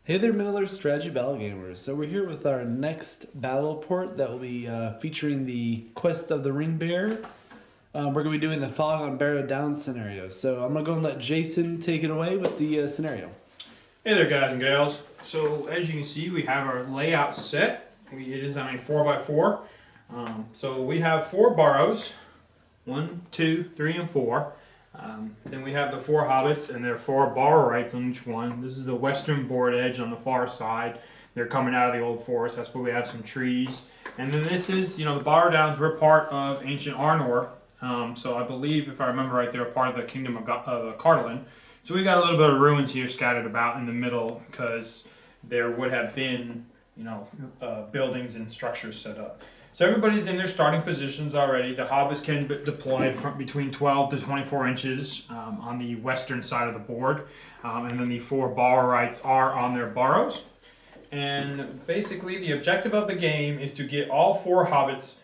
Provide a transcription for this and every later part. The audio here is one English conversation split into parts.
Hey there, Middle-earth Strategy Battle Gamers. So we're here with our next battle report that will be featuring the Quest of the Ring Bearer. We're going to be doing the Fog on Barrow-Downs Scenario. So I'm going to go and let Jason take it away with the scenario. Hey there, guys and gals. So as you can see, we have our layout set. It is on a 4x4. So we have 4 Barrows, 1, 2, 3, and 4. Then we have the 4 Hobbits, and there are 4 Barrow-Rights on each one. This is the western board edge on the far side. They're coming out of the old forest. That's where we have some trees. And then this is, the Barrow-Downs. We're part of ancient Arnor. So I believe, if I remember right, they're a part of the kingdom of Cardolan. So we got a little bit of ruins here scattered about in the middle because there would have been, buildings and structures set up. So everybody's in their starting positions already. The Hobbits can be deployed from between 12 to 24 inches on the western side of the board. And then the 4 Barrow-Rights are on their Barrows. And basically the objective of the game is to get all 4 Hobbits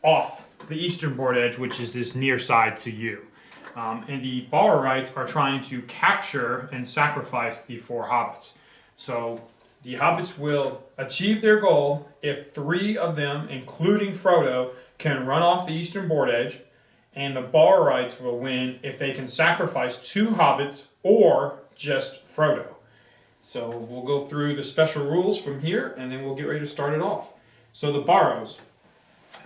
off the eastern board edge, which is this near side to you. And the Barrow-Rights are trying to capture and sacrifice the 4 Hobbits. So the Hobbits will achieve their goal if 3 of them, including Frodo, can run off the eastern board edge, and the Barrow-Rights will win if they can sacrifice 2 Hobbits or just Frodo. So we'll go through the special rules from here, and then we'll get ready to start it off. So the Barrows,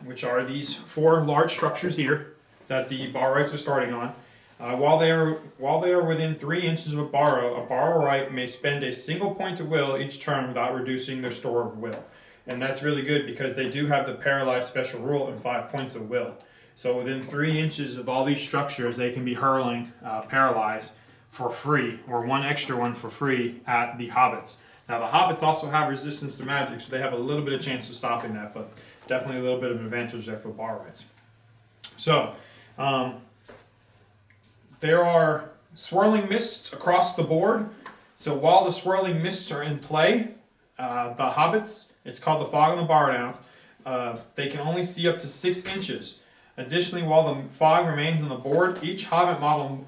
which are these 4 large structures here that the Barrow-Rights are starting on. While they are within 3 inches of a Barrow-Right may spend a single point of will each turn without reducing their store of will. And that's really good because they do have the paralyzed special rule and 5 points of will. So within 3 inches of all these structures, they can be hurling paralyzed for free, or 1 extra one for free at the Hobbits. Now the Hobbits also have resistance to magic, so they have a little bit of chance of stopping that, but definitely a little bit of an advantage there for Barrow-Rights. So, there are swirling mists across the board. So while the swirling mists are in play, the Hobbits, it's called the Fog on the Barrow-Downs, they can only see up to 6 inches. Additionally, while the fog remains on the board, each Hobbit model,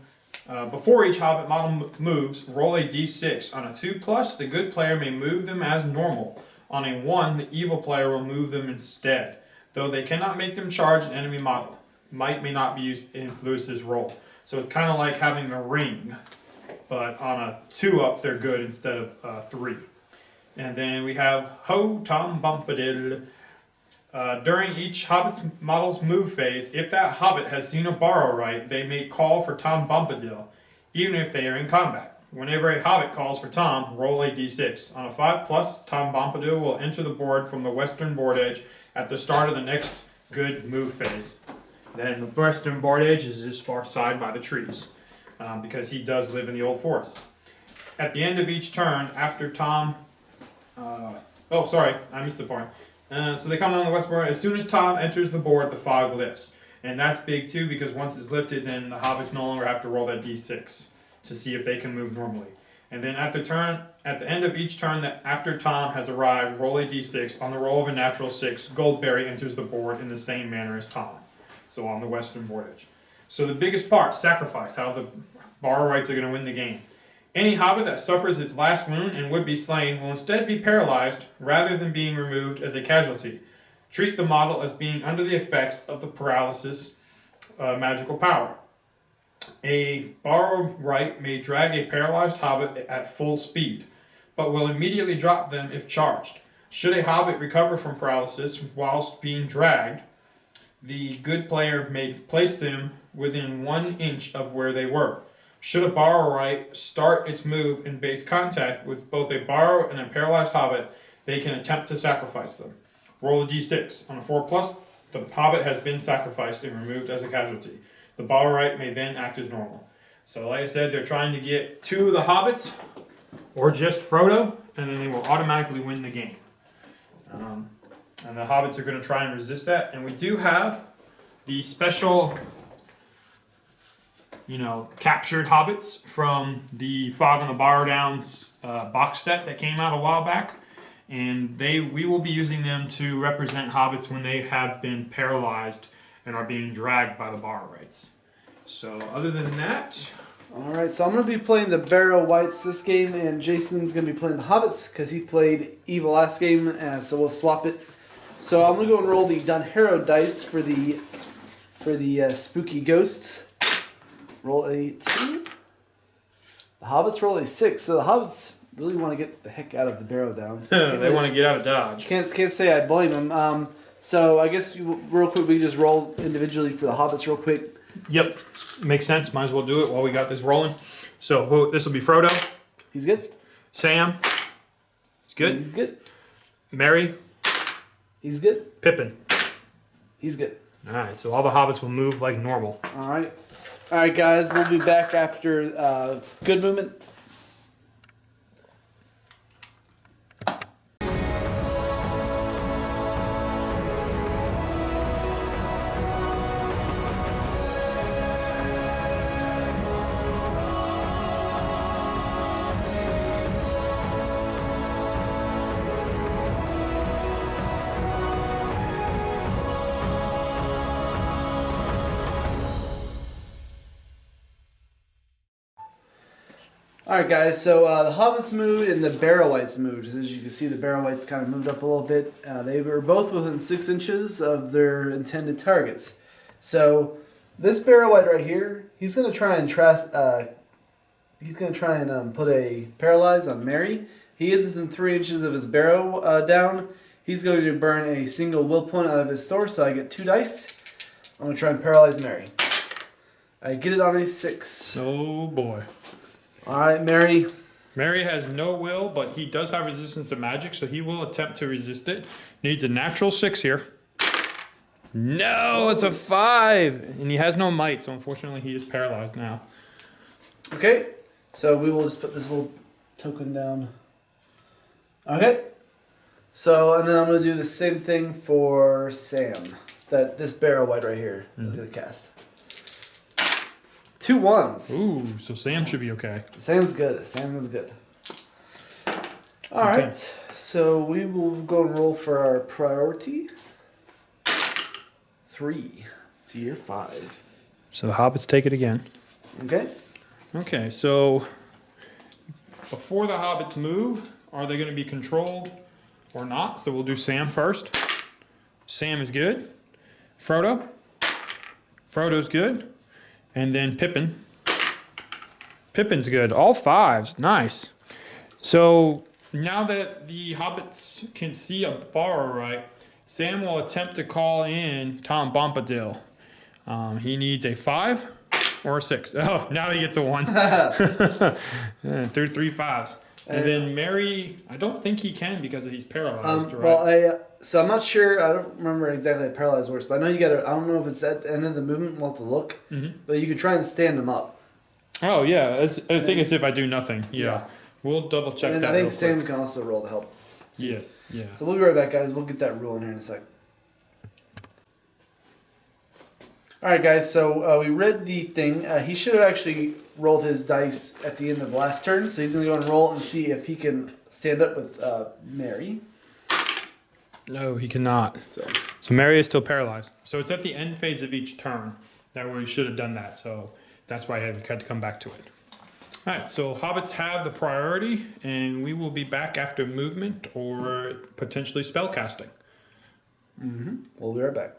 before each Hobbit model moves, roll a d6. On a 2+, the good player may move them as normal. On a 1, the evil player will move them instead, though they cannot make them charge an enemy model. Might may not be used to influence his roll. So it's kind of like having a ring, but on a 2-up, they're good instead of 3. And then we have Ho Tom Bombadil. During each Hobbit's model's move phase, if that Hobbit has seen a Barrow-Right, they may call for Tom Bombadil, even if they are in combat. Whenever a Hobbit calls for Tom, roll a d6. On a 5+, Tom Bombadil will enter the board from the western board edge at the start of the next good move phase. Then the western board edge is this far side by the trees, because he does live in the old forest. At the end of each turn, after Tom... oh, sorry, I missed the point. So they come on the west board. As soon as Tom enters the board, the fog lifts. And that's big too, because once it's lifted, then the Hobbits no longer have to roll that d6 to see if they can move normally. And then at the end of each turn that after Tom has arrived, roll a d6. On the roll of a natural 6, Goldberry enters the board in the same manner as Tom. So on the western board edge. So the biggest part, sacrifice, how the Barrow-Rights are going to win the game. Any Hobbit that suffers its last wound and would be slain will instead be paralyzed rather than being removed as a casualty. Treat the model as being under the effects of the paralysis magical power. A Barrow-Right may drag a paralyzed Hobbit at full speed, but will immediately drop them if charged. Should a Hobbit recover from paralysis whilst being dragged, the good player may place them within 1 inch of where they were. Should a Barrow-Right start its move in base contact with both a Barrow and a paralyzed Hobbit, they can attempt to sacrifice them. Roll a d6. On a 4+, the Hobbit has been sacrificed and removed as a casualty. The Barrow-Right may then act as normal. So like I said, they're trying to get 2 of the Hobbits, or just Frodo, and then they will automatically win the game. And the Hobbits are going to try and resist that. And we do have the special, captured Hobbits from the Fog on the Barrow-Downs box set that came out a while back. And we will be using them to represent Hobbits when they have been paralyzed and are being dragged by the Barrow-Rights. So other than that, All right, so I'm going to be playing the Barrow Whites this game, and Jason's going to be playing the Hobbits because he played Evil last game, so we'll swap it. So I'm going to go and roll the Dunharrow dice for the spooky ghosts. Roll a 2. The Hobbits roll a 6, so the Hobbits really want to get the heck out of the Barrow-Downs. They want to get out of Dodge. Can't say I blame them. So I guess real quick we can just roll individually for the Hobbits real quick. Yep, makes sense. Might as well do it while we got this rolling. So this will be Frodo. He's good. Sam. He's good. He's good. Merry. He's good. Pippin. He's good. All right, so all the Hobbits will move like normal. All right. All right, guys. We'll be back after good movement. Alright guys, so the Hobbits moved and the Barrow-Wites moved. As you can see, the Barrow-Wites kind of moved up a little bit. They were both within 6 inches of their intended targets. So this Barrow-Wite right here, he's going to try and put a paralyze on Merry. He is within 3 inches of his Barrow down. He's going to burn a single will point out of his store, so I get 2 dice. I'm going to try and paralyze Merry. I get it on a 6. Oh boy. All right, Merry. Merry has no will, but he does have resistance to magic, so he will attempt to resist it. Needs a natural 6 here. No, it's a 5. And he has no might, so unfortunately he is paralyzed now. Okay, so we will just put this little token down. Okay. So, and then I'm going to do the same thing for Sam. This Barrow-Wite right here is going to cast. 2 1s. Ooh, so Sam should be okay. Sam's good. Sam is good. All right. So we will go and roll for our priority. 3 to your 5. So the Hobbits take it again. Okay. Okay, so before the Hobbits move, are they going to be controlled or not? So we'll do Sam first. Sam is good. Frodo. Frodo's good. And then Pippin. Pippin's good. All 5s. Nice. So now that the Hobbits can see a Barrow, right, Sam will attempt to call in Tom Bombadil. He needs a 5 or a 6. Oh, now he gets a 1. Through 3 5s. And then Merry, I don't think he can because he's paralyzed, right? Well, so I'm not sure. I don't remember exactly how paralyzed works, but I know you got to. I don't know if it's at the end of the movement. We'll have to look. But you could try and stand him up. Oh yeah, I think it's if I do nothing. Yeah. We'll double check and that. I think Sam can also roll to help. Yes. Yeah. So we'll be right back, guys. We'll get that rule in here in a sec. All right, guys. So we read the thing. He should have actually rolled his dice at the end of last turn. So he's going to go and roll and see if he can stand up with Merry. No, he cannot. So Merry is still paralyzed. So it's at the end phase of each turn that we should have done that. So that's why I had to come back to it. All right, so Hobbits have the priority, and we will be back after movement or potentially spell casting. We'll be right back.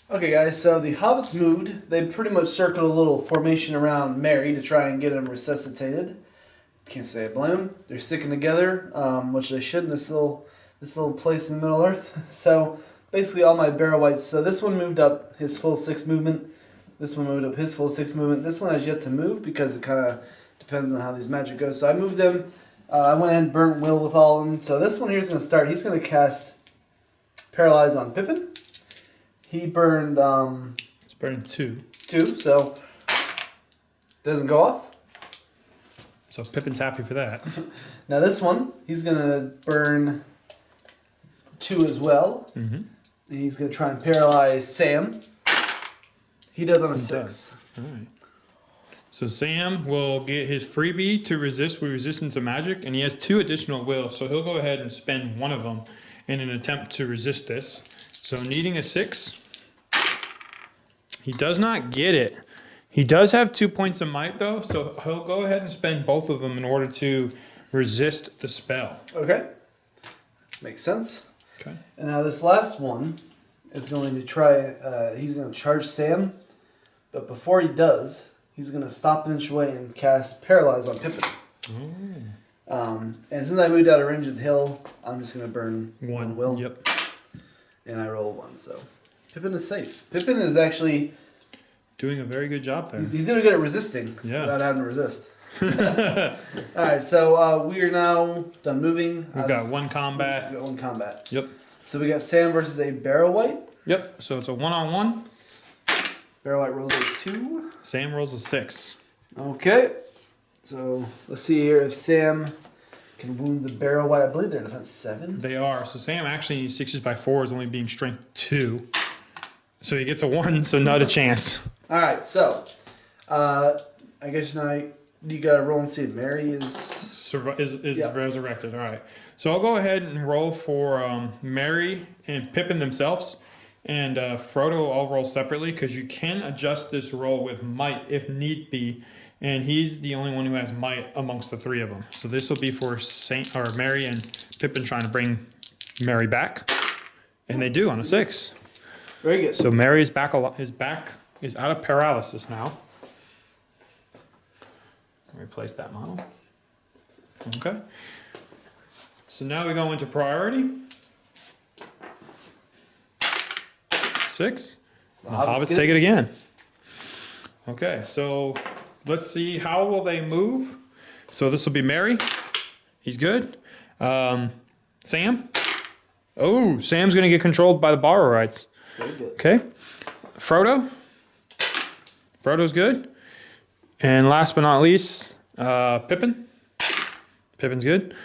Okay, guys, so the Hobbits moved. They pretty much circled a little formation around Merry to try and get him resuscitated. Can't say I blame them. They're sticking together, which they should in this little place in the Middle Earth. So basically all my Barrow-Wites. So this one moved up his full 6 movement. This one moved up his full 6 movement. This one has yet to move because it kind of depends on how these magic goes. So I moved them. I went ahead and burnt will with all of them. So this one here is going to start. He's going to cast Paralyze on Pippin. He burned... It's burning 2. 2, so doesn't go off. So Pippin's happy for that. Now this one, he's going to burn 2 as well. And he's going to try and paralyze Sam. He does on a 6. All right. So Sam will get his freebie to resist with resistance to magic, and he has 2 additional will, so he'll go ahead and spend one of them in an attempt to resist this. So needing a 6, he does not get it. He does have 2 points of might though, so he'll go ahead and spend both of them in order to resist the spell. Okay. Makes sense. Okay. And now this last one is going to try, he's going to charge Sam, but before he does, he's going to stop an inch away and cast Paralyze on Pippin. And since I moved out of range of the hill, I'm just going to burn one will. Yep. And I roll 1, so Pippin is safe. Pippin is actually doing a very good job there. He's doing good at resisting without having to resist. Alright, so we are now done moving. We've got 1 combat. We've got 1 combat. Yep. So we got Sam versus a Barrow White. Yep, so it's a 1-on-1. Barrow White rolls a 2. Sam rolls a 6. Okay. So let's see here if Sam can wound the Barrow White. I believe they're in defense 7. They are. So Sam actually needs 6s by 4s, only being strength 2. So he gets a 1, so not a chance. Alright, so I guess now you gotta roll and see if Mary is resurrected. All right. So I'll go ahead and roll for Merry and Pippin themselves. And Frodo I'll roll separately because you can adjust this roll with might if need be. And he's the only one who has might amongst the 3 of them. So this will be for Merry and Pippin trying to bring Merry back. And they do on a 6. very good. So Merry is back is out of paralysis now. Replace that model. Okay. So now we go into priority. 6. The Hobbits take it again. Okay, so let's see, how will they move? So this will be Merry. He's good. Sam. Oh, Sam's going to get controlled by the Barrow-Rites. Very good. Okay. Frodo. Frodo's good. And last but not least, Pippin. Pippin's good.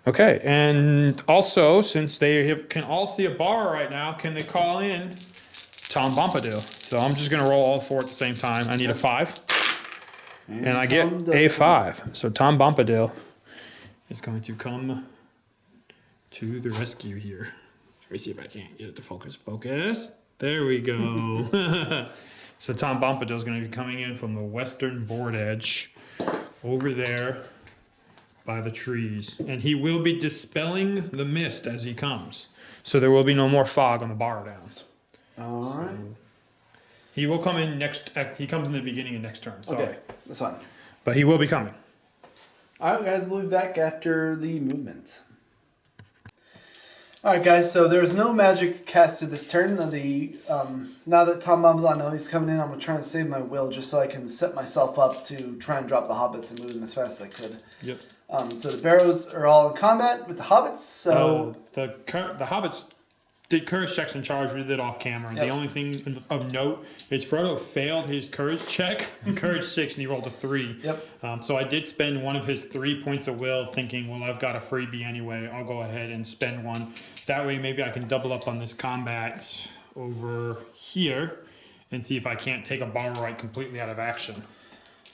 Okay, and also, since they can all see a bar right now, can they call in Tom Bombadil? So I'm just going to roll all 4 at the same time. I need a 5. And I get a 5. So Tom Bombadil is going to come to the rescue here. Let me see if I can't get it to focus. Focus. There we go. So Tom Bombadil is going to be coming in from the western board edge over there by the trees. And he will be dispelling the mist as he comes. So there will be no more fog on the Barrow-Downs. All right. He will come in next. He comes in the beginning of next turn. So. Okay, that's fine. But he will be coming. All right, guys, we'll be back after the movement. All right, guys. So there's no magic casted this turn. Now that Tom Bombadil, I know he's coming in, I'm gonna try and save my will just so I can set myself up to try and drop the hobbits and move them as fast as I could. Yep. So the Barrows are all in combat with the hobbits. So the hobbits did courage checks in charge. We did it off camera. Yep. The only thing of note is Frodo failed his courage check, courage 6, and he rolled a 3. Yep. So I did spend one of his 3 points of will, thinking, well, I've got a freebie anyway. I'll go ahead and spend 1. That way, maybe I can double up on this combat over here and see if I can't take a Barrow-Rite completely out of action.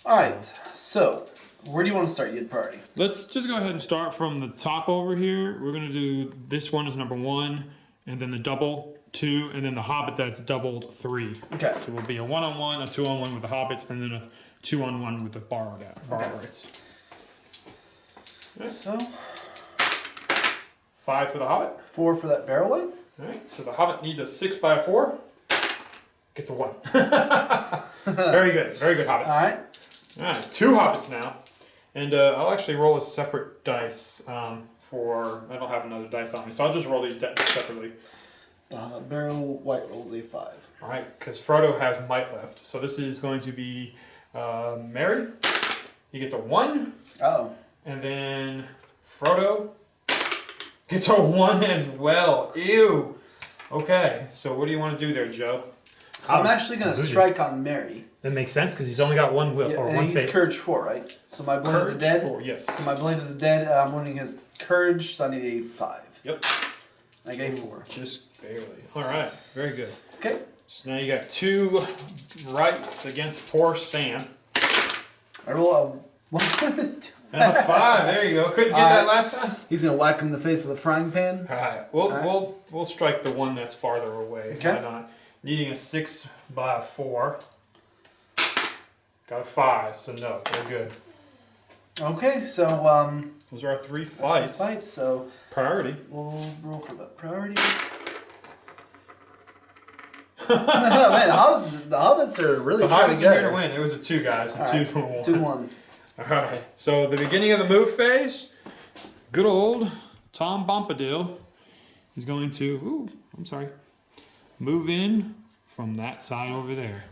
all right. So where do you want to start? You had priority. Let's just go ahead and start from the top over here. We're going to do this one as number 1, and then the double 2, and then the Hobbit that's doubled 3. Okay. So it will be a 1-on-1, a 2-on-1 with the Hobbits, and then a 2-on-1 with the Barrow-Rites. Okay. So 5 for the Hobbit. 4 for that Barrow White. All right. So the Hobbit needs a 6 by a 4. Gets a 1. Very good. Very good Hobbit. All right. All right. 2 Hobbits now. And I'll actually roll a separate dice I don't have another dice on me, so I'll just roll these separately. Barrow White rolls a 5. All right, because Frodo has might left. So this is going to be Merry. He gets a 1. Oh. And then Frodo gets a 1 as well. Ew. Okay, so what do you want to do there, Joe? So I'm actually going to strike on Mary. That makes sense because he's only got 1 will or and 1 he's fate. courage 4, right? So my blade of the dead. 4, yes. So my blade of the dead. I'm winning his courage, so I need a 5. Yep. I get a 4. Just barely. All right, very good. Okay. So now you got 2 rights against poor Sam. I roll a 1. And a 5. There you go. Couldn't get that last time. He's gonna whack him in the face with a frying pan. All right. We'll strike the one that's farther away. Okay. Why not? Needing a 6 by a 4. Got a 5, so no, they're good. Okay, so Those are our 3 that's the fights. fight. So Priority. we'll roll for the priority. Man, the Hobbits are really The trying Hobbits to get are here to her. win. It was a 2, guys. A All 2 right, to 1. 2-1. Alright, so the beginning of the move phase, good old Tom Bombadil is going to, move in from that side over there.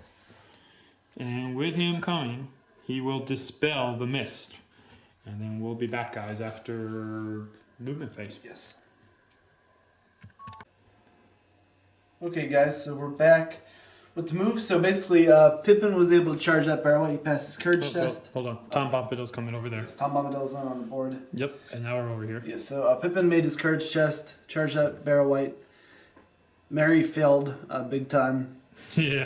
And with him coming, he will dispel the mist. And then we'll be back, guys, after movement phase. Yes. Okay, guys, so we're back with the move. So basically, Pippin was able to charge that Barrow. He passed his courage test. Hold on, Tom Bombadil's coming over there. Yes, Tom Bombadil's not on the board. Yep, and now we're over here. Yes, so Pippin made his courage test, charged that Barrow White. Mary failed big time. Yeah.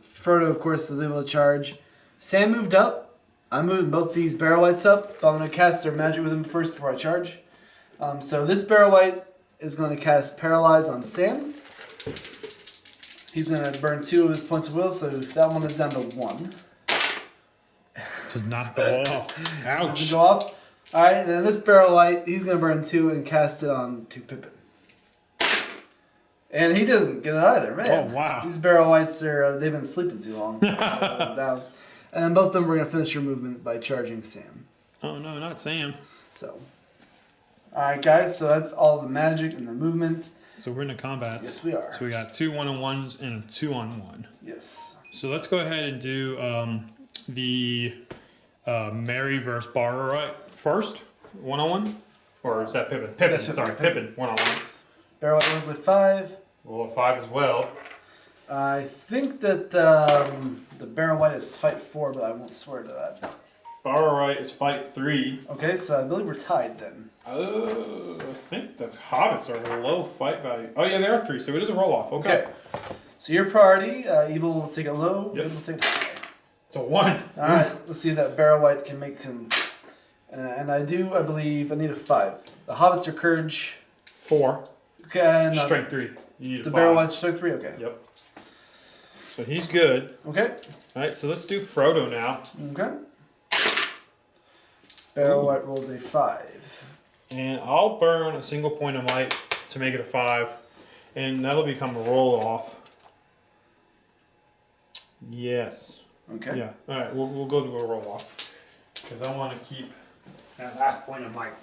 Frodo, of course, was able to charge. Sam moved up. I'm moving both these Barrow Whites up, but I'm going to cast their magic with him first before I charge. So this Barrow White is going to cast Paralyze on Sam. He's going to burn 2 of his points of will, so that one is down to 1. Does not go off. Ouch. Does it go off? Alright, and then this Barrow White, he's going to burn 2 and cast it on to Pippin. And he doesn't get it either, man. Oh, wow. These Barrow Whites, they've been sleeping too long. Downs. And then both of them are going to finish your movement by charging Sam. Oh, no, not Sam. So, alright guys, so that's all the magic and the movement. So we're in the combats. Yes, we are. So we got 2 1-on-1s and a 2-on-1. Yes. So let's go ahead and do the Mary versus Barrow right first, 1-on-1, or is that Pippin? Pippin, That's sorry, Pippin. Pippin, 1-on-1. Barrow White rolls a 5. Roll a 5 as well. I think that the Barrow White is fight 4, but I won't swear to that. Barrow right is fight 3. Okay, so I believe we're tied then. I think the Hobbits are low fight value. Oh yeah, they are 3, so it is a roll off. Okay. So your priority, Evil will take it low, Yep. Good will take it high. It's a 1. Alright, let's see if that Barrow White can make some. And I believe, I need a 5. The Hobbits are courage. 4. Okay, and Strength 3. You need a the 5. Barrow White's strength 3, okay. Yep. So he's good. Okay. Alright, so let's do Frodo now. Okay. Barrow White rolls a 5. And I'll burn a single point of might to make it a 5. And that'll become a roll off. Yes. Okay. Yeah. Alright, we'll go to a roll off. Because I want to keep that last point of might.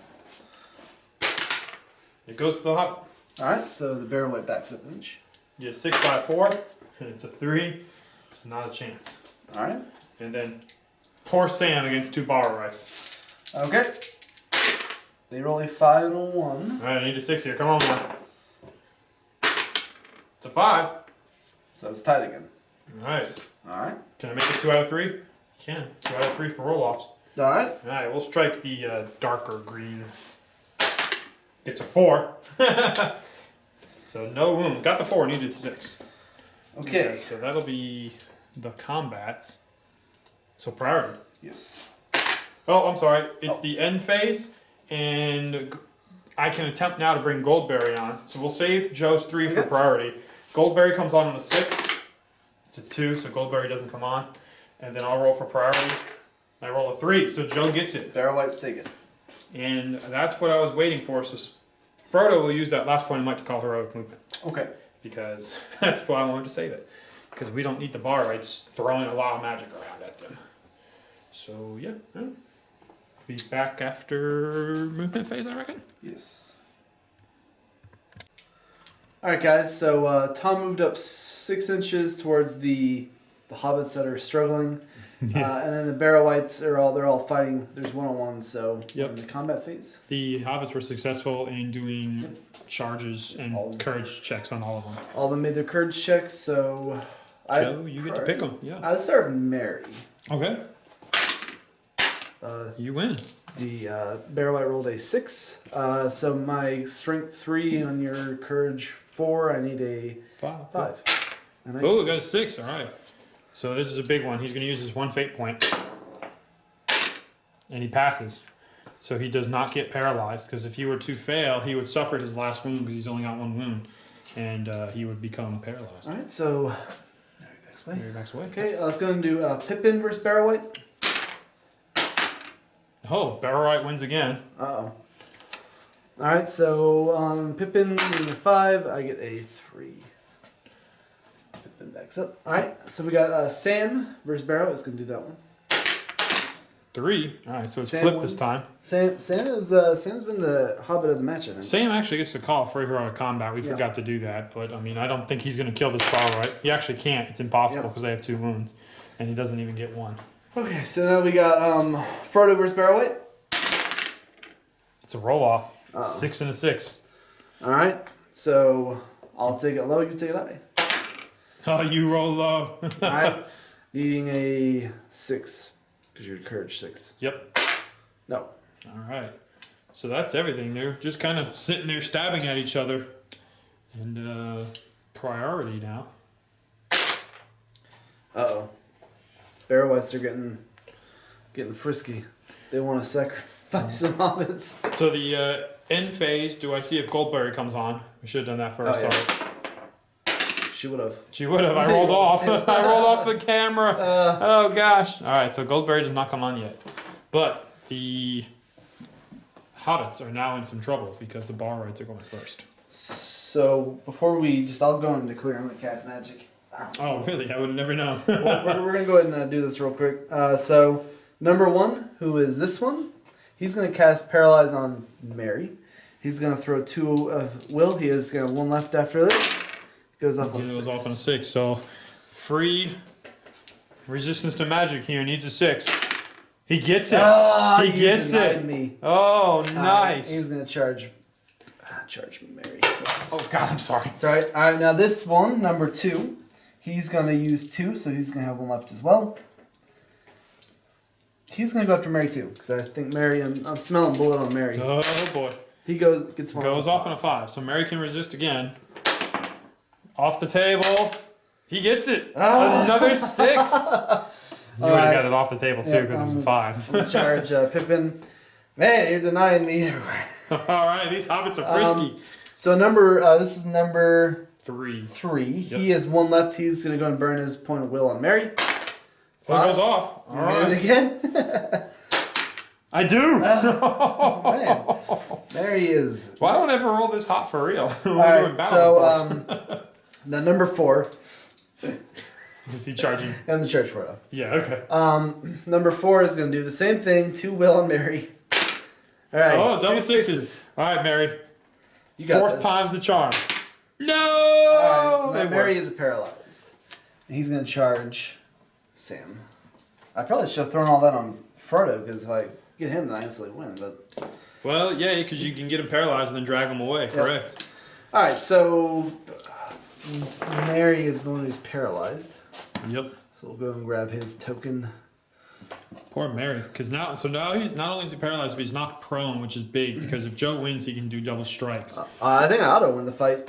It goes to the hop. Alright, so the Barrow White backs up an inch. You get 6 by 4. And it's a 3. It's not a chance. Alright. And then poor Sam against 2 Barrow Rice. Okay. They roll a 5 and a 1. Alright, I need a 6 here. Come on, man. It's a 5. So it's tied again. Alright. Alright. Can I make it 2 out of 3? You can. 2 out of 3 for roll-offs. Alright. Alright, we'll strike the darker green. It's a 4. So no wound. Got the 4, needed 6. Okay. So that'll be the combats. So priority. Yes. Oh, I'm sorry. It's the end phase, and I can attempt now to bring Goldberry on. So we'll save Joe's 3 for Okay. priority. Goldberry comes on a 6. It's a 2, so Goldberry doesn't come on. And then I'll roll for priority. I roll a 3, so Joe gets it. Barrow White's taken. And that's what I was waiting for. So Frodo will use that last point of might to call heroic movement. Okay. Because that's why I wanted to save it. Because we don't need the bar, right? Just throwing a lot of magic around at them. So, yeah. Be back after movement phase, I reckon. Yes. Alright guys, so Tom moved up 6 inches towards the hobbits that are struggling. And then the Barrow Whites they're all fighting. There's 1-on-1, so Yep. in the combat phase. The Hobbits were successful in doing charges and All- courage checks on all of them. All of them made their courage checks, so Joe, you get to pick them. Yeah. I start with Mary. Okay. You win. The Barrow White rolled a 6. So my strength 3 on your courage 4. I need a 5. And Oh, we got a 6. All right. So this is a big one. He's going to use his 1 fate point. And he passes. So he does not get paralyzed. Because if he were to fail, he would suffer his last wound because he's only got 1 wound. And he would become paralyzed. Alright, so backs away. Mary backs away. Okay, let's go and do Pippin versus Barrow White. Oh, Barrow White wins again. Uh-oh. Alright, so Pippin getting a 5, I get a 3. Pippin backs up. Alright, so we got Sam versus Barrow. Let's go do that one. 3. Alright, so it's Sam flipped wins. this time. Sam's been the Hobbit of the match, I think. Sam actually gets to call for heroic combat. We forgot to do that, but I mean, I don't think he's going to kill this Barrow White. He actually can't. It's impossible because they have 2 wounds, and he doesn't even get 1. Okay, so now we got Frodo versus Barrow White. It's a roll off. Uh-oh. 6 and a 6. Alright, so I'll take it low, you take it high. Oh, you roll low. Alright, needing a 6, because you're courage 6. Yep. No. Alright. So that's everything. They're just kind of sitting there stabbing at each other. And priority now. Uh-oh. Barrow Whites are getting frisky. They want to sacrifice some hobbits. So the end phase, do I see if Goldberry comes on? We should have done that first. Oh, yes. Sorry. She would have. She would have. I rolled off. I rolled off the camera. Oh, gosh. All right, so Goldberry does not come on yet. But the Hobbits are now in some trouble because the Barrow-Wights are going first. So, before I'll go and declare I'm going to cast magic. Oh, really? I would never know. we're going to go ahead and do this real quick. So, number 1, who is this one? He's going to cast Paralyze on Mary. He's going to throw 2 of Will. He has got 1 left after this. Goes off on a 6. Goes off on a 6. So, free resistance to magic here needs a 6. He gets it. He gets it. Me. Oh, nice. He's going to charge me, Mary. Yes. Oh, God, I'm sorry. It's alright. Alright, now this one, number 2, he's going to use 2, so he's going to have 1 left as well. He's going to go after Mary too, because I think Mary, I'm smelling blood on Mary. Oh, boy. He gets 1. Goes off on a 5. So Mary can resist again. Off the table. He gets it. Another 6. You would have got it off the table too because it was a 5. I'm going to charge Pippin. Man, you're denying me everywhere. All right, these hobbits are frisky. So this is number 3. Yep. He has 1 left. He's going to go and burn his point of will on Mary. 5 goes off. All right. It again? I do. Man. Mary is... Why don't I ever roll this hot for real? Alright, so the number 4. Is he charging? And the church photo. Yeah, okay. Number 4 is going to do the same thing to Will and Mary. Alright. Oh, double 6s. 6s. Alright, Mary. You got 4th this. time's the charm. No! Alright, so now They Mary work. is paralyzed. And he's going to charge Sam. I probably should have thrown all that on Frodo, because if I get him, then I instantly win. But Well, yeah, because you can get him paralyzed and then drag him away. Correct. Alright, so Mary is the one who's paralyzed. Yep. So we'll go and grab his token. Poor Mary, because now he's not only is he paralyzed, but he's knocked prone, which is big. Because if Joe wins, he can do double strikes. I think I ought to win the fight.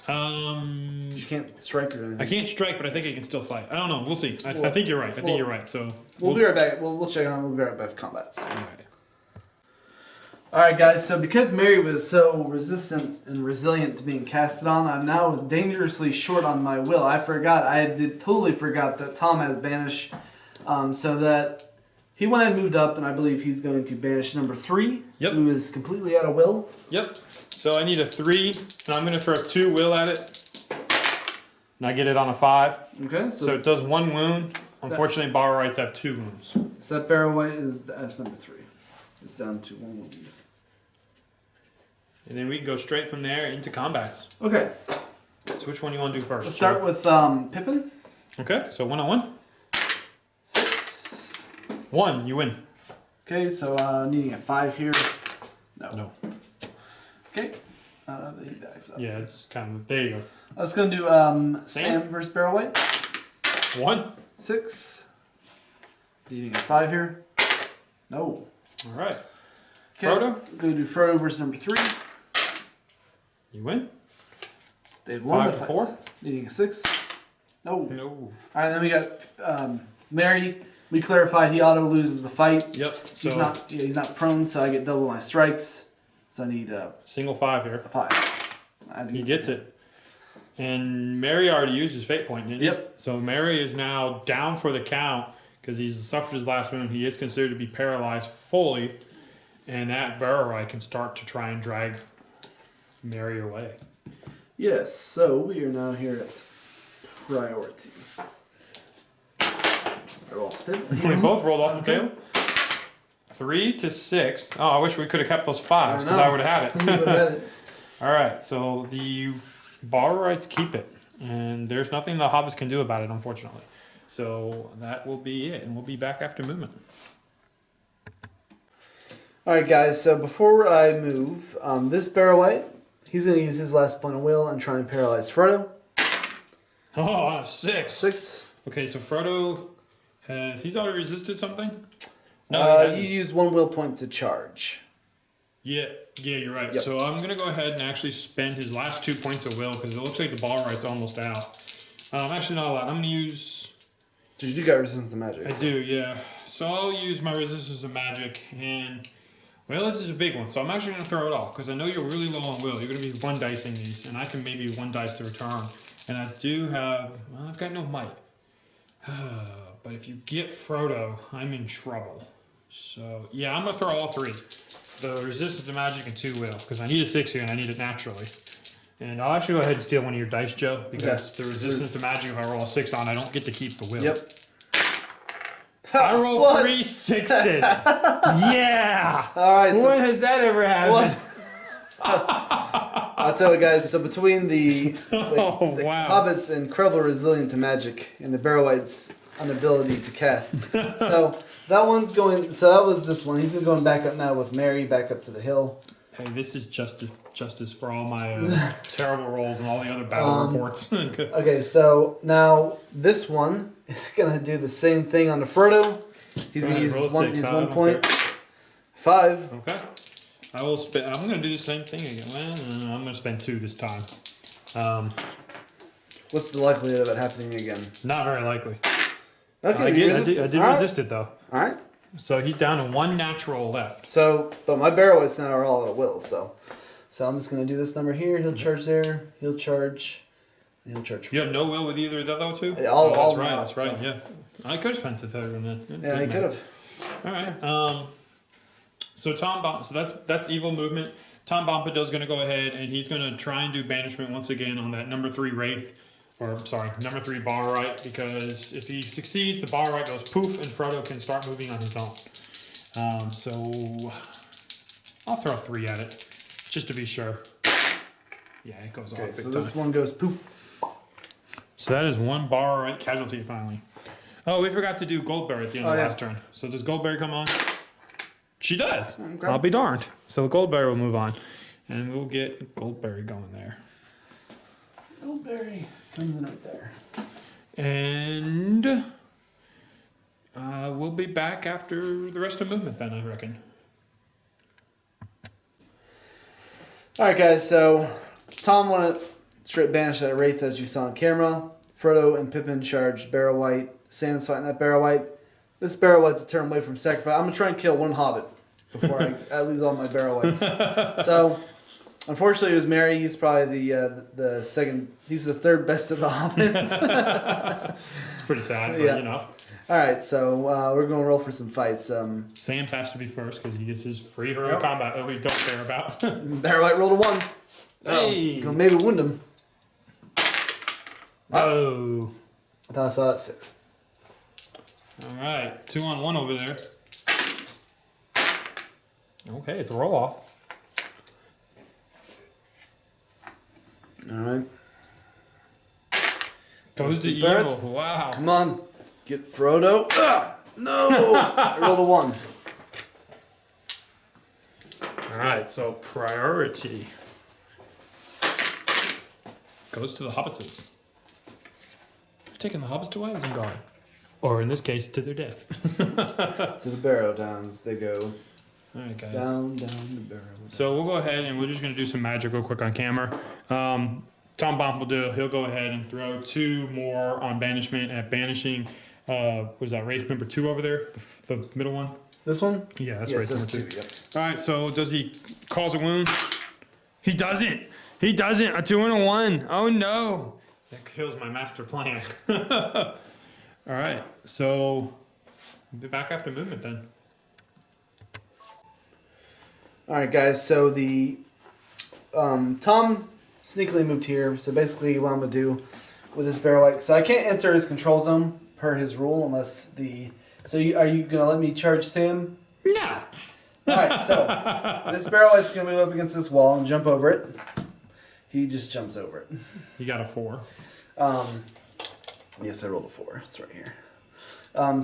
'Cause You can't strike or anything. I can't strike, but I think I can still fight. I don't know. We'll see. I think you're right. I think you're right. So We'll be right back. We'll check on. We'll be right back with combats. All right. All right, guys. So because Mary was so resistant and resilient to being casted on, I'm now dangerously short on my will. I totally forgot that Tom has banish, so that he went and moved up, and I believe he's going to banish number 3, Yep. who is completely out of will. Yep. So I need a 3, and I'm going to throw 2 will at it. And I get it on a 5. Okay. So it does 1 wound. Unfortunately, Barrow-Wights have 2 wounds. So that Barrow White that's number 3. It's down to 1 wound. And then we can go straight from there into combats. Okay. So which one do you want to do first? Let's start with Pippin. Okay, so 1-on-1. 6. 1, you win. Okay, so needing a 5 here. No. Okay. He backs up. Yeah, it's kind of, there you go. Let's go do Sam versus Barrow White. 1. 6. Needing a 5 here. No. All right. Okay, Frodo? Go do Frodo versus number 3. You win. They've won 5 the to fights. 4. Needing a 6. No. No. All right, then we got Mary. We clarified he auto loses the fight. Yep. He's not prone, so I get double my strikes. So I need Single 5 here. a 5. He gets it. And Mary already used his fate point, didn't he? Yep. So Mary is now down for the count because he's suffered his last wound. He is considered to be paralyzed fully. And that Barrow can start to try and drag Mary away. Yes, so we are now here at priority. Roll off the table. We both rolled off the table. 3 to 6. Oh, I wish we could have kept those 5s because I would have had You would've had it. it. All right, so the Barrow-ites keep it. And there's nothing the Hobbits can do about it, unfortunately. So that will be it. And we'll be back after movement. Alright guys, so before I move, this Barrow-ite, he's going to use his last point of will and try and paralyze Frodo. Oh, on a 6. 6. Okay, so Frodo, he's already resisted something? No, you used 1 will point to charge. Yeah, you're right. Yep. So I'm going to go ahead and actually spend his last 2 points of will because it looks like the Barrow-ite's almost out. Actually, not a lot. I'm going to use... Did you got resistance to magic? I do, yeah. So I'll use my resistance to magic and... Well, this is a big one, so I'm actually going to throw it all because I know you're really low on will. You're going to be 1 dicing these, and I can maybe 1 dice to return. And I do have... Well, I've got no might. But if you get Frodo, I'm in trouble. So, yeah, I'm going to throw all 3. The resistance to magic and 2 will, because I need a 6 here and I need it naturally. And I'll actually go ahead and steal one of your dice, Joe, because the resistance to magic, if I roll a 6 on, I don't get to keep the will. Yep. I roll What? 3 6s. Yeah! Alright, so... When has that ever happened? I'll tell you guys, so between the wow. Hobbits' incredible resilience to magic and the Barrow-ites' inability to cast. So that one's going, so that was this one. He's going back up now with Mary back up to the hill. Hey, this is justice for all my terrible rolls and all the other battle reports. Okay, so now this one is going to do the same thing on the Frodo. He's going to use his 1 point. 5. Okay. I will spend. I'm going to do the same thing again. Well, I'm going to spend 2 this time. What's the likelihood of it happening again? Not very likely. Okay, I did resist it though. All right. So he's down to 1 natural left. So, but my Barrow-ites now are all at will. So I'm just going to do this number here. He'll charge there. He'll charge. And he'll charge. You have no will with either of the other 2? All that's right. now, That's right. So. Yeah. I could have spent the 3rd on that. Yeah, I could have. All right. So that's evil movement. Tom Bombadil's going to go ahead and he's going to try and do banishment once again on that number 3 wraith, number 3 Barrow-ite, because if he succeeds, the Barrow-ite goes poof and Frodo can start moving on his own. So I'll throw 3 at it just to be sure. Yeah, it goes off. So this one goes poof. So that is 1 Barrow-ite casualty finally. Oh, we forgot to do Goldberry at the end of the last turn. So does Goldberry come on? She does. Okay. I'll be darned. So Goldberry will move on. And we'll get Goldberry going there. Goldberry comes in right there. And we'll be back after the rest of movement then, I reckon. Alright guys, so Tom wanted to straight banish that wraith as you saw on camera. Frodo and Pippin charged Barrow-ite. Sam's fighting that Barrow-ite. This Barrow-ite's a turn away from sacrifice. I'm going to try and kill 1 Hobbit before I lose all my Barrow-ites. So, unfortunately, it was Mary. He's probably the second. He's the 3rd best of the Hobbits. It's pretty sad, but you know. All right, so we're going to roll for some fights. Sam's has to be first because he gets his free hero combat that we don't care about. Barrow-ite rolled a 1. Hey! Oh, maybe wound him. Oh. I thought I saw that 6. All right, 2 on 1 over there. Okay, it's a roll off. All right. Goes to Barretts. evil. Wow. Come on, get Frodo. No, I rolled a 1. All right, so priority goes to the Hobbitses. Taking the Hobbits to Isengard. Or in this case, to their death. To the Barrow-Downs they go. All right, guys. Down the Barrow. So we'll go ahead and we're just going to do some magic real quick on camera. Tom Bombadil, he'll go ahead and throw 2 more on banishment at banishing. What is that, wraith number 2 over there? The middle one? This one? Yeah, that's yes, wraith number 2. 2. Yep. All right, so does he cause a wound? He doesn't. He doesn't. A 2 and a 1. Oh no. That kills my master plan. All right. So we'll be back after movement then. All right, guys. So the Tom sneakily moved here. So basically, what I'm gonna do with this Barrow White, so I can't enter his control zone per his rule unless the. So are you gonna let me charge Sam? No. All right. So this Barrow White's gonna move up against this wall and jump over it. He just jumps over it. You got a 4. Yes, I rolled a 4. It's right here.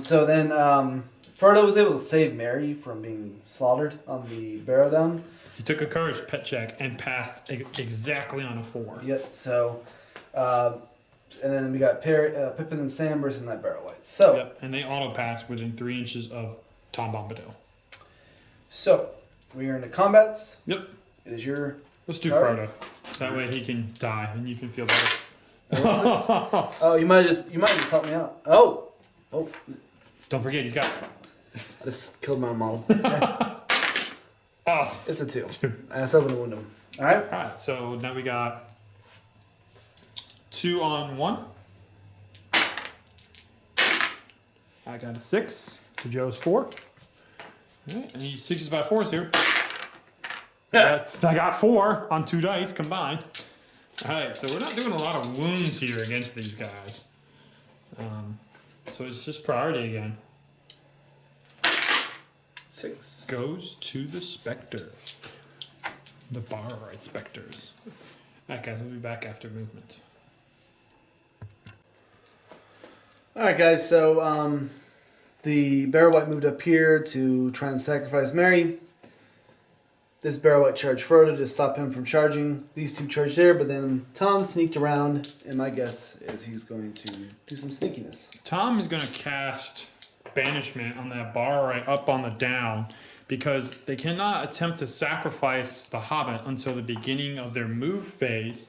So then Frodo was able to save Merry from being slaughtered on the Barrow-Down. He took a courage pet check and passed exactly on a 4. Yep. So, and then we got Pippin and Sam versus that Barrow White. So. Yep. And they auto pass within 3 inches of Tom Bombadil. So we are into combats. Yep. It is your. Let's do turn. Frodo. That way he can die and you can feel better. Oh, you might just help me out. Oh. Don't forget he's got. I just killed my model. Oh. It's a 2. I was hoping to wound him. All right. All right. So now we got 2 on 1. I got a 6. To Joe's 4. All right. And he's 6s by 4s here. I got 4 on 2 dice combined. Alright, so we're not doing a lot of wounds here against these guys. So it's just priority again. 6. Goes to the Spectre. The Barrow-Downs Spectres. Alright guys, we'll be back after movement. Alright guys, so the Barrow White moved up here to try and sacrifice Merry. This Barrow White charged Frodo to stop him from charging. These two charged there, but then Tom sneaked around, and my guess is he's going to do some sneakiness. Tom is going to cast Banishment on that Barrow-Downs up on the down because they cannot attempt to sacrifice the Hobbit until the beginning of their move phase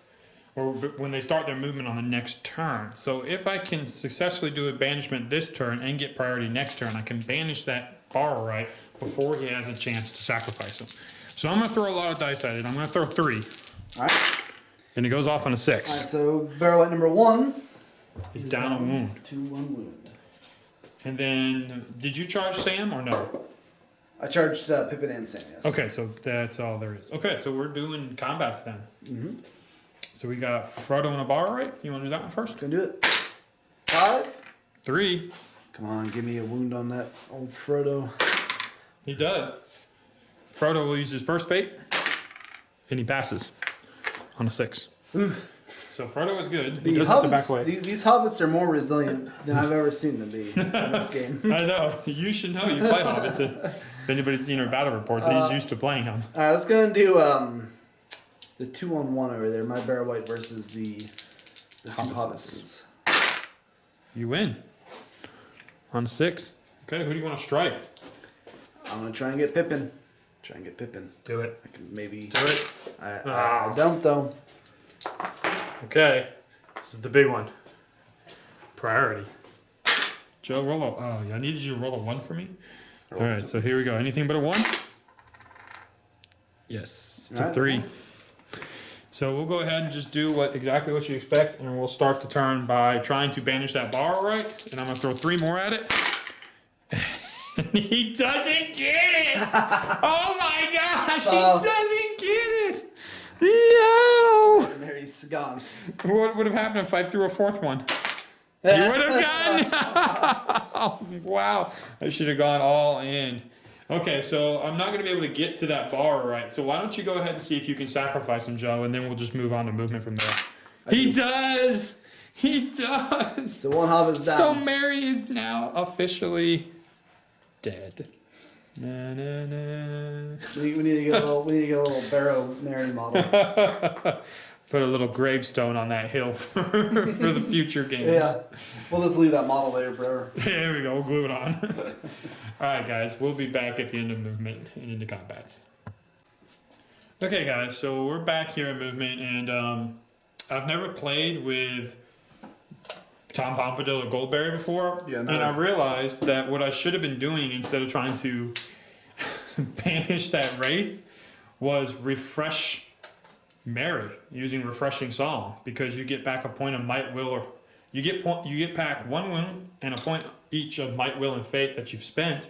or when they start their movement on the next turn. So if I can successfully do a Banishment this turn and get priority next turn, I can banish that Barrow-Downs before he has a chance to sacrifice him. So I'm going to throw a lot of dice at it. I'm going to throw 3. All right. And it goes off on a 6. All right, so Barrow White number 1. He's down a wound. 2-1 wound. And then, did you charge Sam or no? I charged Pippin and Sam, yes. Okay, so that's all there is. Okay, so we're doing combats then. Mm-hmm. So we got Frodo and a Barrow-Downs. You want to do that one first? Gonna do it. 5. 3. Come on, give me a wound on that old Frodo. He does. Frodo will use his first fate, and he passes on a 6. So Frodo is good. He doesn't have to back away. These hobbits are more resilient than I've ever seen them be in this game. I know. You should know. You play Hobbits. If anybody's seen our battle reports, he's used to playing them. All right, let's go and do the 2-on-1 over there. My Barrow White versus the two Hobbits. You win on a 6. Okay, who do you want to strike? I'm gonna try and get Pippin. Do it. I can maybe. Do it. I don't though. Okay, this is the big one. Priority. Joe, roll a. Oh, I needed you to roll a 1 for me. All right, so here we go. Anything but a 1? Yes, it's a 3. So we'll go ahead and just do exactly what you expect, and we'll start the turn by trying to banish that Barrow-Downs, and I'm gonna throw 3 more at it. He doesn't get it! Oh my gosh, he doesn't get it! No! And there he's gone. What would have happened if I threw a 4th one? You would have gotten. Wow, I should have gone all in. Okay, so I'm not going to be able to get to that bar, right? So why don't you go ahead and see if you can sacrifice him, Joe, and then we'll just move on to movement from there. He does! He does! So one Hobbit's down. So Merry is now officially dead. Na, na, na. We need to get a little Barrow Merry model. Put a little gravestone on that hill for the future games. Yeah, we'll just leave that model there forever. There we go. We'll glue it on. All right, guys. We'll be back at the end of movement and into combats. Okay, guys. So we're back here in movement, and I've never played with Tom Bombadil or Goldberry before, Yeah, no. and I realized that what I should have been doing instead of trying to banish that wraith was refresh Merry using Refreshing Song because you get back a point of Might, Will, or you get back 1 wound and a point each of Might, Will, and Fate that you've spent,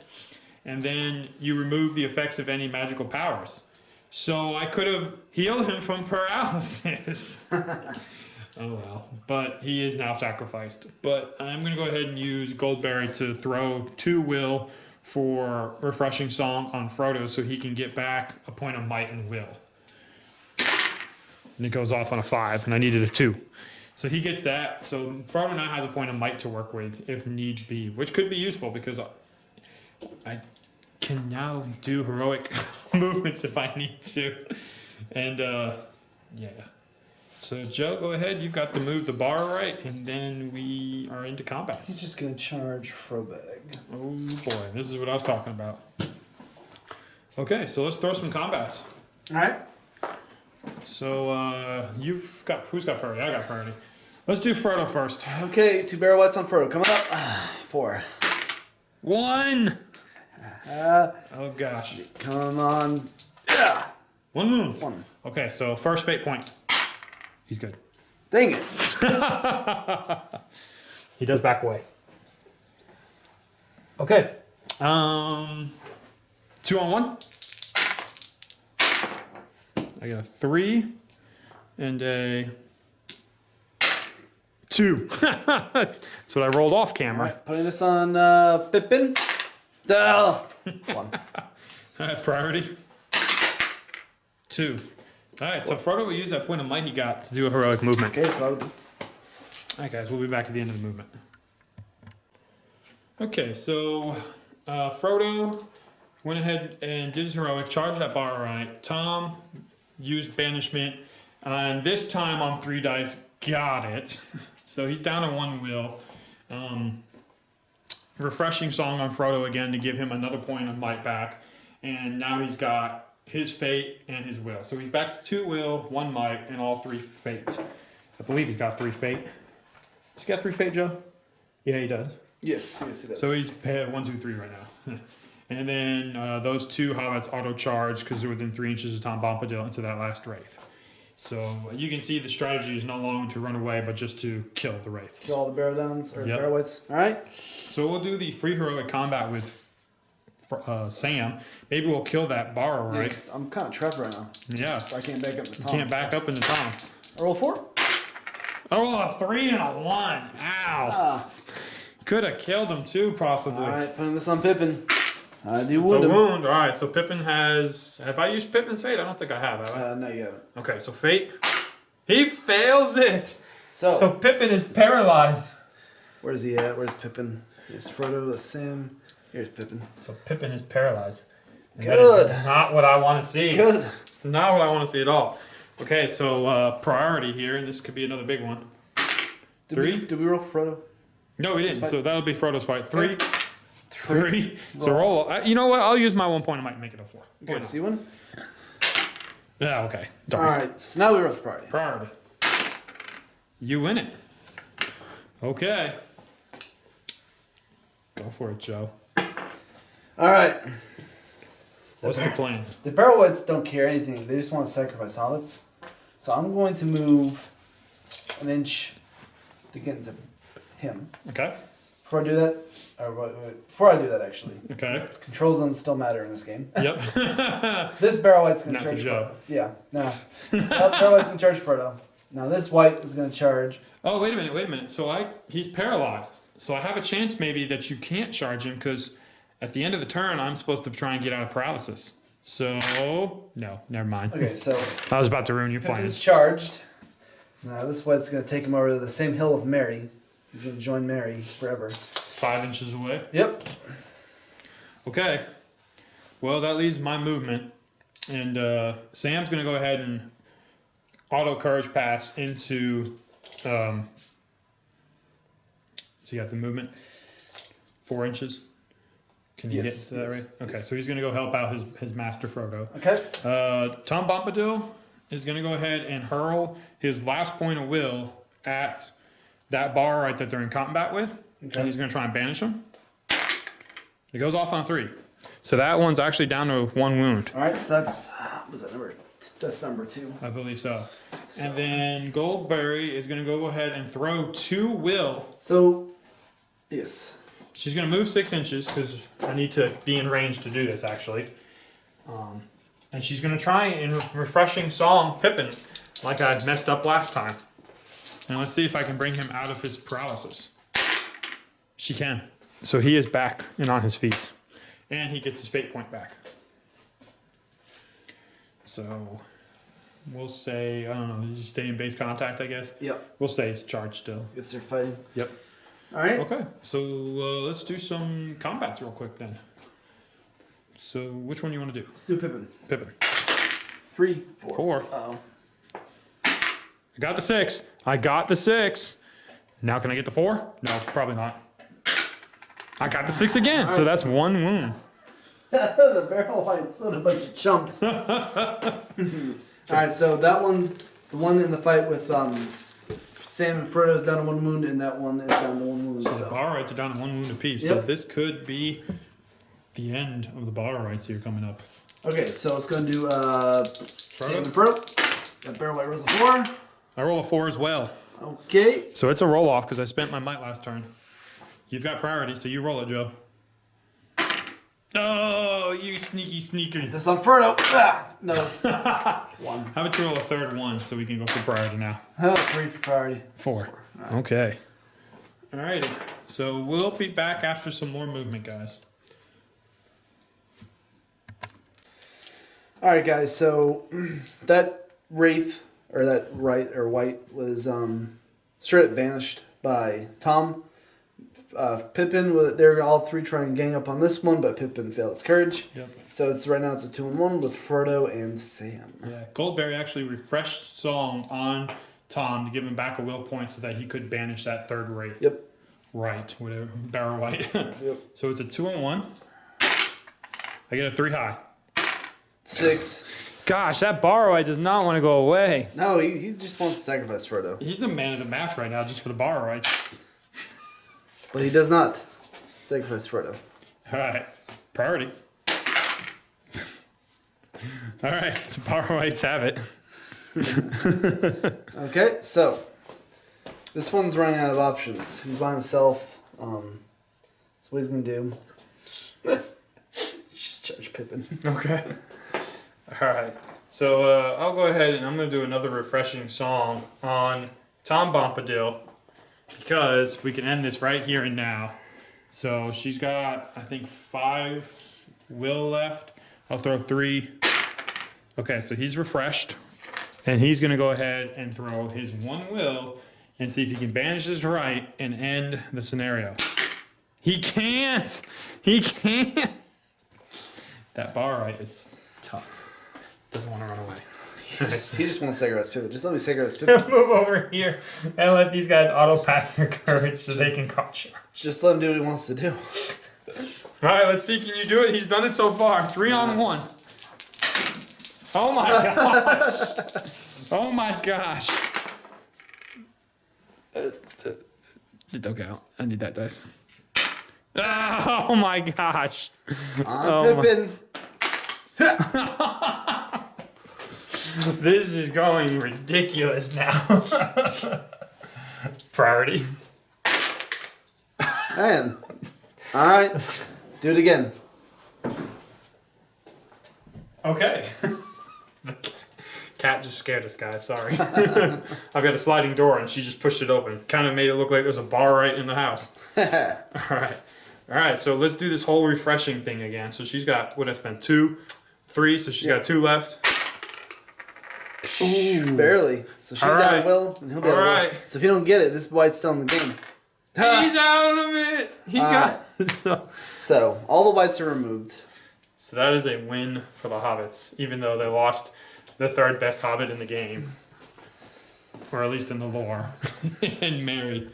and then you remove the effects of any magical powers. So I could have healed him from paralysis. Oh well, but he is now sacrificed. But I'm going to go ahead and use Goldberry to throw 2 Will for Refreshing Song on Frodo so he can get back a point of Might and Will. And it goes off on a 5, and I needed a 2. So he gets that. So Frodo now has a point of Might to work with if need be, which could be useful because I can now do heroic movements if I need to. And yeah. So Joe, go ahead. You've got to move the bar right, and then we are into combat. He's just gonna charge Frobag. Oh boy, this is what I was talking about. Okay, so let's throw some combats. All right. So who's got priority? I got priority. Let's do Frodo first. Okay, 2 Barrow Whites on Frodo. Coming up. 4. 1. Oh gosh. Come on. 1 move. 1. Okay, so first fate point. He's good. Dang it. He does back away. Okay. 2 on 1. I got a 3 and a 2. That's what I rolled off All camera. right, putting this on Pippin. 1. All right, priority. 2. All right, so Frodo will use that point of might he got to do a heroic movement. Okay, so All right, guys, we'll be back at the end of the movement. Okay, so Frodo went ahead and did his heroic, charged that bar right. Tom used banishment, and this time on 3 dice, got it. So he's down to 1 will. Refreshing Song on Frodo again to give him another point of might back, and now he's got his fate and his will. So he's back to 2 will, 1 might, and all 3 fates. I believe he's got 3 fate. He's got 3 fate, Joe? Yeah, he does. yes, he does. So he's 1, 2, 3 right now. And then those 2 hobbits auto-charge because they're within 3 inches of Tom Bombadil into that last wraith. So you can see the strategy is no longer to run away, but just to kill the wraiths. Kill all the Barrow-Downs, or the Yep. Barrow Whites. All right. So we'll do the free heroic combat with Sam. Maybe we'll kill that Barrow, right? Next, I'm kind of trapped right now. Yeah. I can't back up the Tom. Can't back up into Tom. I roll 4? Oh, a 3 and a 1. Ow. Ah. Could have killed him too, possibly. All right, putting this on Pippin. I do It's a wound him. wound. All right, so Pippin has... Have I used Pippin's fate? I don't think I have I? No, you haven't. Okay, so fate. He fails it. So, So Pippin is paralyzed. where's he at? Where's Pippin? Here's Frodo, there's Sam. Here's Pippin. So Pippin is paralyzed. And Good. That is not what I want to see. Good. It's not what I want to see at all. Okay, so priority here, and this could be another big one. Did we roll for Frodo? No, we didn't. Fight. So that'll be Frodo's fight. 3, Okay. 3. So roll. You know what? I'll use my 1 point. I might make it a 4. Why Okay, not? see one? Yeah, okay. All Darn. right, so now we roll for priority. Priority. You win it. Okay. Go for it, Joe. All right. What's the plan? The Barrow Whites don't care anything. They just want to sacrifice hobbits. So I'm going to move an inch to get into him. Okay. Before I do that, or before I do that, actually. Okay. Control zones still matter in this game. Yep. This Barrow White's going Not to to charge Joe. Frodo. Yeah, no. So that Barrow White's going to charge Frodo. Now this white is going to charge. Oh, wait a minute. So he's paralyzed. So I have a chance maybe that you can't charge him because at the end of the turn, I'm supposed to try and get out of paralysis. So, no, never mind. Okay, so I was about to ruin your Pippen's plans. charged. Now this white's going to take him over to the same hill with Mary. He's going to join Mary forever. 5 inches away. Yep. Okay. Well, that leaves my movement. And Sam's going to go ahead and auto courage pass into... so you got the movement? 4 inches? Can you Yes, get to that yes, right? Okay, yes. so he's going to go help out his master Frodo. Okay. Tom Bombadil is going to go ahead and hurl his last point of will at that bar right that they're in combat with. Okay. And he's going to try and banish him. It goes off on 3. So that one's actually down to 1 wound. All right, so that's, what was that, number That's number 2. I believe so. So- And then Goldberry is going to go ahead and throw 2 will. So, yes. She's going to move 6 inches because I need to be in range to do this, actually. And she's going to try in refreshing song Pippin, like I messed up last time. And let's see if I can bring him out of his paralysis. She can. So he is back and on his feet. And he gets his fate point back. So we'll say, I don't know, does he stay in base contact, I guess? Yep. We'll say he's charged still. Guess they're fighting. Yep. All right. Okay, so let's do some combats real quick then. So which one do you want to do? Let's do Pippin. Pippin. 3, 4. 4. Uh-oh. I got the 6. I got the 6. Now can I get the 4? No, probably not. I got the 6 again, so that's 1 wound. The barrel whites, what a bunch of chumps. Alright, so that one's the one in the fight with Sam and Frodo's down to 1 wound, and that one is down to 1 wound. So the Barrow-Wights are down to 1 wound apiece. So Yep. this could be the end of the Barrow-Wights here coming up. Okay, so let's go and do Sam and Frodo. That barrel white rolls a 4. I roll a 4 as well. Okay. So it's a roll off because I spent my might last turn. You've got priority, so you roll it, Joe. Oh, you sneaky sneaker. This on Frodo. Ah, no. 1. How about you roll a 3rd 1 so we can go for priority now? 3 for priority. 4. Okay. Alrighty. So we'll be back after some more movement, guys. Alright, guys, so that Wraith, or that white, was straight up banished by Tom. Pippin, they're all 3 trying to gang up on this one, but Pippin failed his courage. Yep. So right now it's a 2-1 with Frodo and Sam. Yeah. Goldberry actually refreshed Song on Tom to give him back a will point so that he could banish that 3rd Wraith. Yep. Right, whatever. Barrow White. Yep. So it's a 2-1. I get a 3 high. 6. Gosh, that Barrow-Wight does not want to go away. No, he just wants to sacrifice Frodo. He's a man of the match right now just for the Barrow-Wights. But he does not sacrifice Frodo. Alright, priority. Alright, the Barrow-Wights have it. Okay, so this one's running out of options. He's by himself. So what he's gonna do? Just charge Pippin. Okay. Alright, so I'll go ahead and I'm going to do another refreshing song on Tom Bombadil because we can end this right here and now. So she's got, I think, 5 will left. I'll throw 3. Okay, so he's refreshed. And he's going to go ahead and throw his 1 will and see if he can banish his right and end the scenario. He can't! He can't! That Barrow-Wight is tough. Doesn't want to run away. He just wants to sacrifice Pippin. Just let me sacrifice Pippin. Move over here and let these guys auto pass their courage so they can caught you. Just let him do what he wants to do. Alright, let's see. Can you do it? He's done it so far. 3 on 1. Oh my gosh. Oh my gosh. Okay, I need that dice. Oh my gosh. On Pippin. This is going ridiculous now. Priority. Man. Alright. Do it again. Okay. The cat just scared us, guys. Sorry. I've got a sliding door and she just pushed it open. Kind of made it look like there's a bar right in the house. Alright. Alright, so let's do this whole refreshing thing again. So she's got, what did I spend? 2, 3, so she's got 2 left. Ooh. Barely. So she's out of will, and he'll be out of will. So if you don't get it, this white's still in the game. He's out of it! He got it. So, all the whites are removed. So that is a win for the Hobbits, even though they lost the 3rd best Hobbit in the game. Or at least in the lore. And married.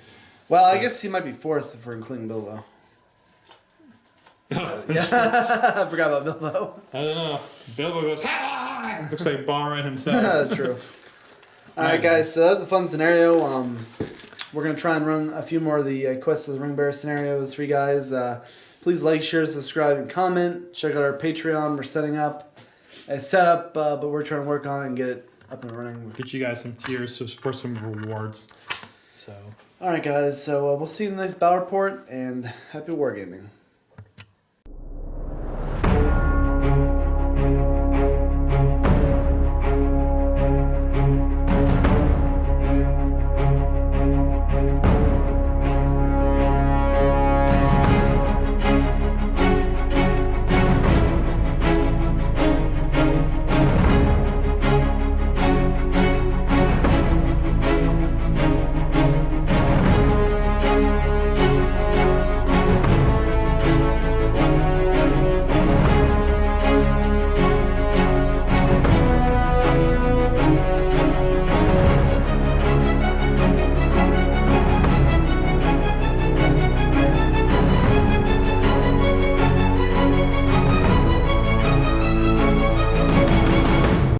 Well, I guess he might be 4th if we're including Bilbo. Yeah, I forgot about Bilbo. I don't know. Bilbo goes, ha! Looks like Barrow himself. True. Alright, guys, so that was a fun scenario. We're going to try and run a few more of the Quest of the Ring Bearer scenarios for you guys. Please like, share, subscribe, and comment. Check out our Patreon we're setting up. It's set up, but we're trying to work on it and get it up and running. Get you guys some tiers for some rewards. So. All right, guys. So we'll see you in the next battle report, and happy wargaming.